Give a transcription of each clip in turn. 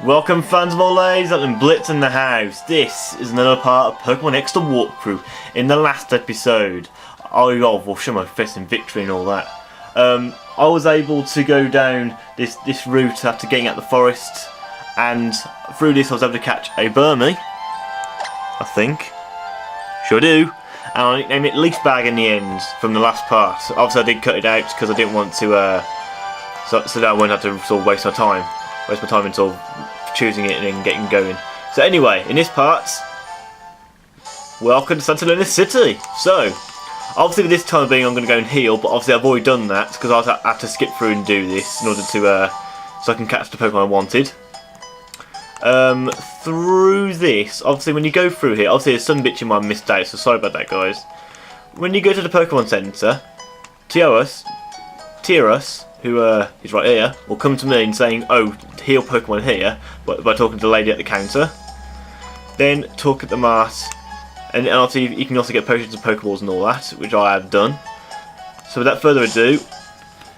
Welcome fans of all days, and Blitz in the house. This is another part of Pokemon X the walkthrough. In the last episode, I'll show my fist in victory and all that. I was able to go down this route after getting out the forest, and through this I was able to catch a burmy, I think. Sure do. And I nicknamed it Leaf Bag in the end from the last part. Obviously I did cut it out because I didn't want to, so that I wouldn't have to sort of waste my time until choosing it and then getting going. So anyway, in this part, welcome to Santalune City. So, obviously with this time being I'm going to go and heal, but obviously I've already done that because I had to skip through and do this in order to, so I can catch the Pokemon I wanted. Through this, obviously when you go through here, obviously there's some bits you might have missed out, so sorry about that guys. When you go to the Pokemon Center, Tiarus, who is right here, will come to me and saying, oh, heal Pokemon here, by talking to the lady at the counter. Then talk at the mart, and obviously you can also get potions and Pokeballs and all that, which I have done. So without further ado,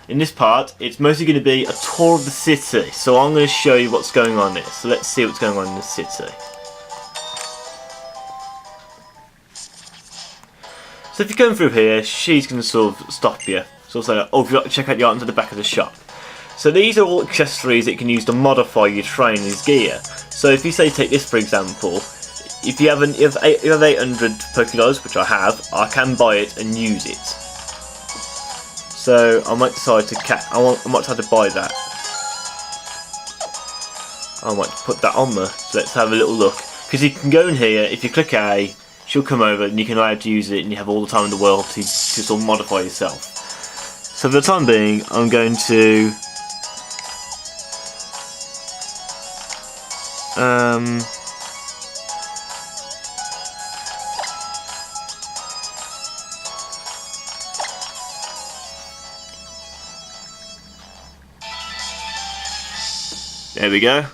in this part, it's mostly going to be a tour of the city. So I'm going to show you what's going on here. So let's see what's going on in the city. So if you're going through here, she's going to sort of stop you. So also, oh, if you'd like to check out the items at the back of the shop. So these are all accessories that you can use to modify your trainer's gear. So if you say take this for example, if you have 800 Pokédollars, which I have, I can buy it and use it. So I might decide to I might decide to buy that. I might put that on there. So let's have a little look. Because you can go in here, if you click A, she'll come over and you can allow her to use it, and you have all the time in the world to sort of modify yourself. So for the time being, I'm going to there we go.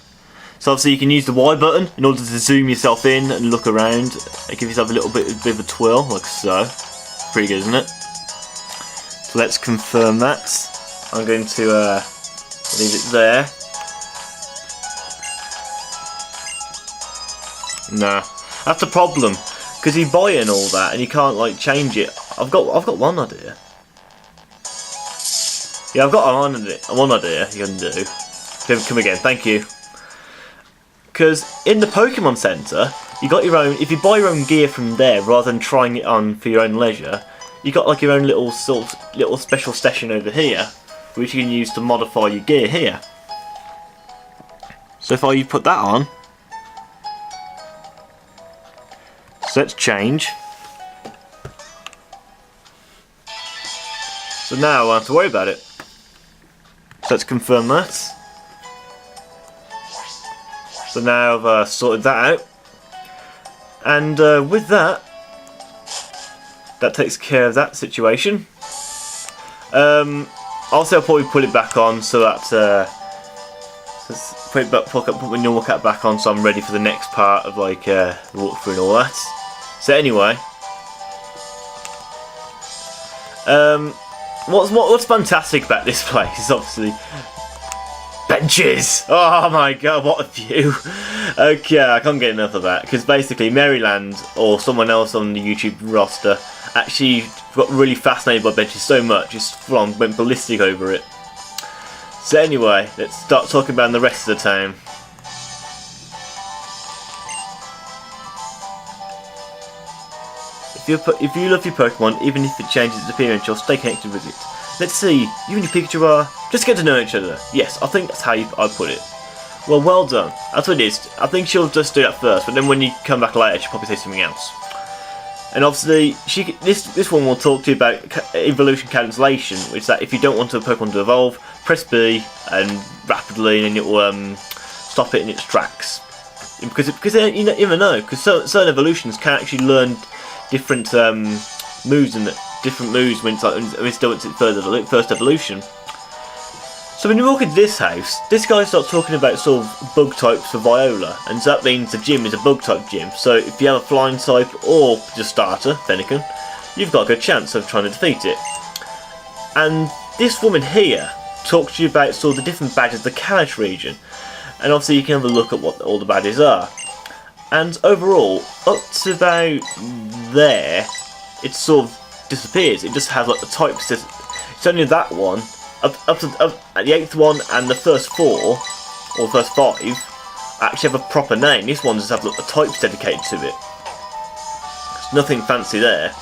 So obviously you can use the Y button in order to zoom yourself in and look around. Give yourself a little bit of a twirl, like so. Pretty good, isn't it? So let's confirm that. I'm going to leave it there. Nah, that's the problem, because you buy it and all that, and you can't like change it. I've got one idea. Yeah, I've got one idea you can do. Come again, thank you. Because in the Pokemon Center, you got your own. If you buy your own gear from there rather than trying it on for your own leisure, you got like your own little special station over here, which you can use to modify your gear here. So if I put that on, so let's change. So now I don't have to worry about it. So let's confirm that. So now I've sorted that out, and with that, that takes care of that situation. Also, I'll probably put it back on so that put my normal cat back on, so I'm ready for the next part of like the walkthrough and all that. So anyway, what's fantastic about this place is obviously benches! Oh my god, what a view! Okay, I can't get enough of that, because basically Maryland, or someone else on the YouTube roster, actually got really fascinated by benches so much, just full on went ballistic over it. So anyway, let's start talking about the rest of the town. If you love your Pokemon, even if it changes its appearance, you'll stay connected with it. Let's see, you and your Pikachu are just get to know each other. Yes, I think that's how I put it. Well done. That's what it is. I think she'll just do that first, but then when you come back later, she'll probably say something else. And obviously, this one will talk to you about evolution cancellation, which is that if you don't want a Pokemon to evolve, press B and rapidly, and it will stop it in its tracks. Because you never know, because certain evolutions can actually learn different moves and different moves when it's still its first evolution. So when you walk into this house, this guy starts talking about sort of bug types for Viola, and so that means the gym is a bug type gym. So if you have a flying type or just starter, Fennekin, you've got a good chance of trying to defeat it. And this woman here talks to you about sort of the different badges of the Kalich region. and obviously you can have a look at what all the badges are. And overall, up to about there, it sort of disappears. It just has like the types. It's only that one up at the 8th one and the first 4 or the first 5 actually have a proper name. This one just have like, the types dedicated to it. There's nothing fancy there.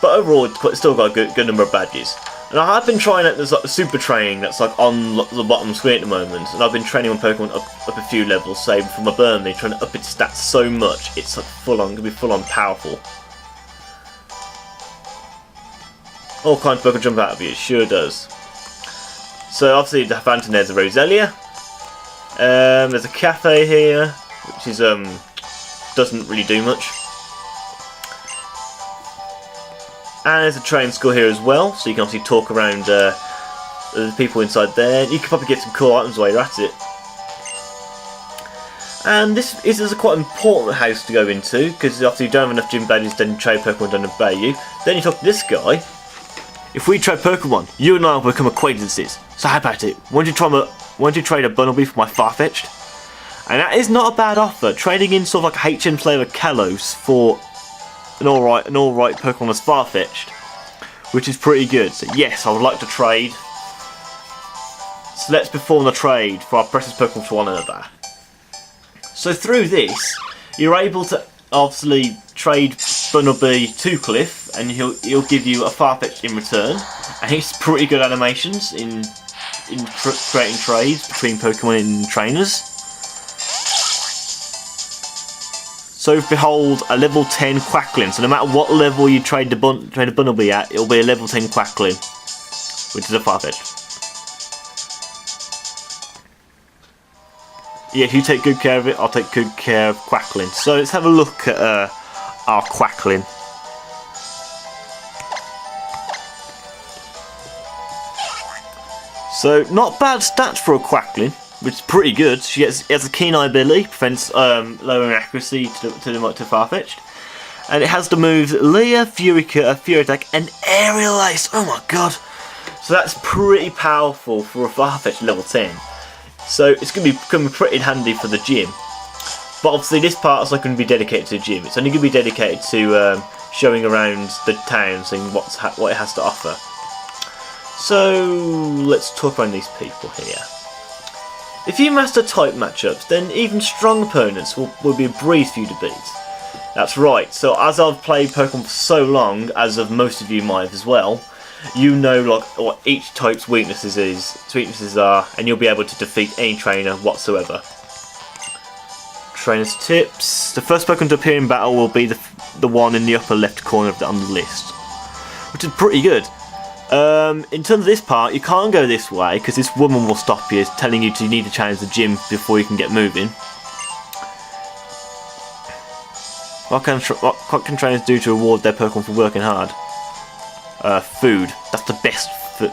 But overall, it's still got a good number of badges. And I have been trying out this like the super training that's like on the bottom screen at the moment, and I've been training on Pokemon up a few levels, say from my burmy, trying to up its stats so much it's like gonna be full on powerful. All kinds of Pokemon jump out of you, it sure does. So obviously the Phantom, there's a Roselia. There's a cafe here, which is doesn't really do much. And there's a training school here as well, so you can obviously talk around the people inside there. You can probably get some cool items while you're at it. And this is a quite important house to go into, because obviously you don't have enough gym badges, then trade Pokemon don't obey you. Then you talk to this guy. If we trade Pokemon, you and I will become acquaintances. So how about it? Why don't you trade a Bunnelby for my Farfetch'd? And that is not a bad offer. Trading in sort of like a HM flavour Kalos for an alright Pokemon as Farfetch'd, which is pretty good. So yes, I would like to trade. So let's perform the trade for our precious Pokemon to one another. So through this, you're able to obviously trade Bunnelby to Cliff, and he'll give you a Farfetch'd in return. And he's pretty good animations in creating trades between Pokemon and trainers. So behold, a level 10 Quacklin. So no matter what level you trade the Bunnelby at, it'll be a level 10 Quacklin, which is a Farfetch'd. Yeah, if you take good care of it, I'll take good care of Quacklin. So let's have a look at our Quacklin. So not bad stats for a Quacklin, which is pretty good. She has a keen eye ability, prevents lowering accuracy to Farfetch'd. And it has the moves Leer, Furica, Fury Attack, and Aerial Ace. Oh my god. So that's pretty powerful for a Farfetch'd level 10. So it's going to be pretty handy for the gym. But obviously this part is not going to be dedicated to the gym. It's only going to be dedicated to showing around the town, seeing what it has to offer. So let's talk around these people here. If you master type matchups, then even strong opponents will be a breeze for you to beat. That's right, so as I've played Pokemon for so long, as of most of you might have as well, you know like what each type's weaknesses are, and you'll be able to defeat any trainer whatsoever. Trainer's tips. The first Pokemon to appear in battle will be the one in the upper left corner on the list, which is pretty good. In terms of this part, you can't go this way because this woman will stop you, telling you you need to change the gym before you can get moving. What can trainers do to reward their Pokemon for working hard? Food. That's the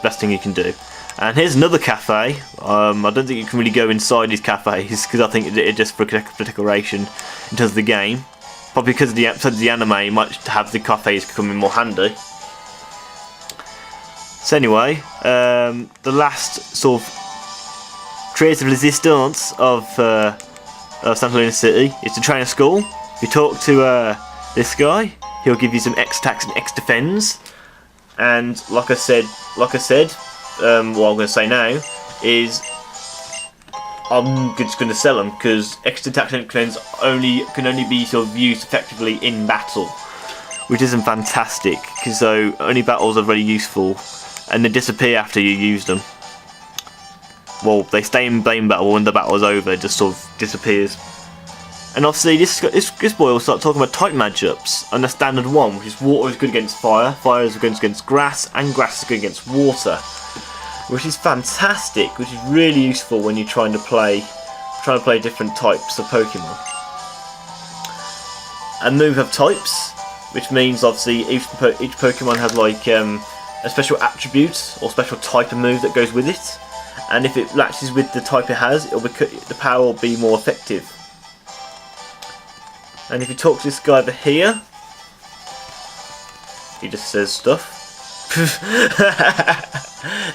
best thing you can do. And here's another cafe. I don't think you can really go inside these cafes because I think it's just for decoration in terms of the game. But because of the episodes of the anime, you might have the cafes come in more handy. So anyway, the last sort of creative resistance of Santalune City is the trainer school. If you talk to this guy, he'll give you some X attacks and X defends. And like I said, what I'm going to say now is I'm just going to sell them because X attacks and X defends can only be sort of used effectively in battle, which isn't fantastic because so only battles are very useful. And they disappear after you use them. Well, they stay in main battle when the battle is over, it just sort of disappears. And obviously this boy will start talking about type matchups, and the standard one, which is water is good against fire, fire is good against grass, and grass is good against water. Which is fantastic, which is really useful when you're trying to play different types of Pokemon. And move have types, which means obviously each Pokemon has like a special attribute or special type of move that goes with it, and if it matches with the type it has, the power will be more effective. And if you talk to this guy over here, he just says stuff.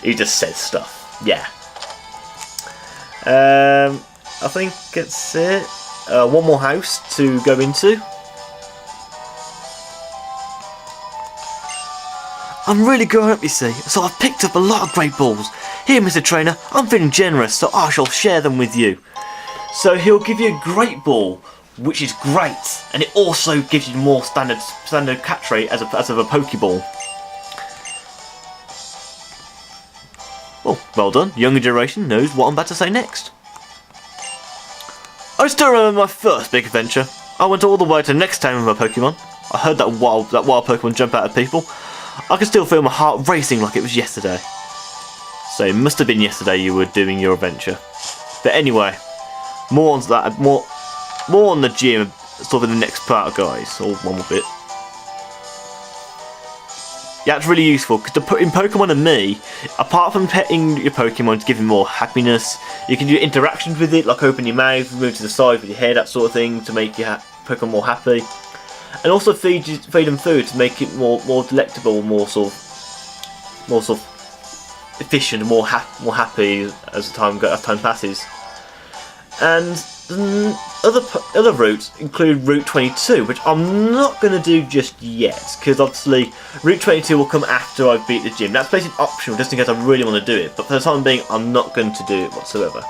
He just says stuff, yeah. I think it's it. One more house to go into. I'm really growing up, you see, so I've picked up a lot of great balls. Here, Mr. Trainer, I'm feeling generous, so I shall share them with you. So he'll give you a great ball, which is great, and it also gives you more standard catch rate as of a Pokeball. Well done. Younger generation knows what I'm about to say next. I still remember my first big adventure. I went all the way to the next town with my Pokemon. I heard that wild Pokemon jump out at people. I can still feel my heart racing like it was yesterday. So it must have been yesterday you were doing your adventure. But anyway, more on that, more on the gym, sort of in the next part, guys, or one more bit. Yeah, it's really useful because in Pokemon and Me, apart from petting your Pokemon to give them more happiness, you can do interactions with it, like open your mouth, move to the side with your hair, that sort of thing, to make your Pokemon more happy. And also feed them food to make it more delectable, more sort of efficient, more happy as time passes. And other routes include Route 22, which I'm not going to do just yet, because obviously Route 22 will come after I beat the gym. That's basically optional, just in case I really want to do it, but for the time being, I'm not going to do it whatsoever.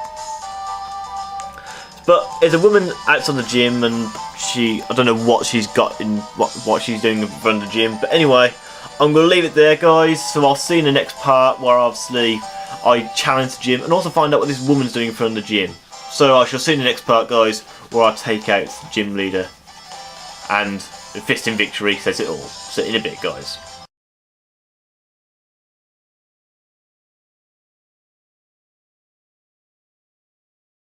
But there's a woman outside the gym, and I don't know what she's got in what she's doing in front of the gym. But anyway, I'm going to leave it there, guys. So I'll see you in the next part, where obviously I challenge the gym and also find out what this woman's doing in front of the gym. So I shall see you in the next part, guys, where I take out the gym leader, and the fist in victory says it all. So in a bit, guys.